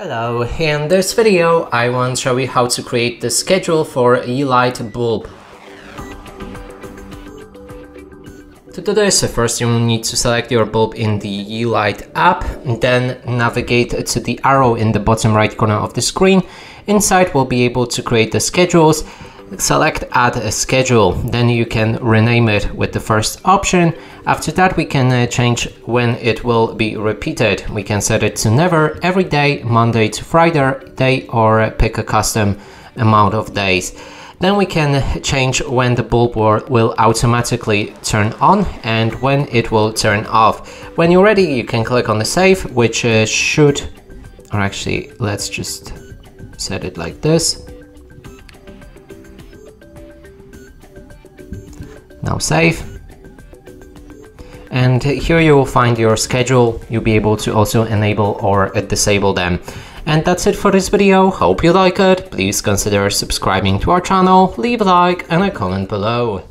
Hello, in this video I want to show you how to create the schedule for Yeelight Bulb. To do this, first you will need to select your bulb in the Yeelight app, then navigate to the arrow in the bottom right corner of the screen. Inside we'll be able to create the schedules. Select Add a Schedule, then you can rename it with the first option. After that we can change when it will be repeated. We can set it to never, every day, Monday to Friday, or pick a custom amount of days. Then we can change when the bulb will automatically turn on and when it will turn off. When you're ready, you can click on the save, which should, or actually let's just set it like this. Now save. And here you will find your schedule. You'll be able to also enable or disable them. And that's it for this video. Hope you like it. Please consider subscribing to our channel, leave a like and a comment below.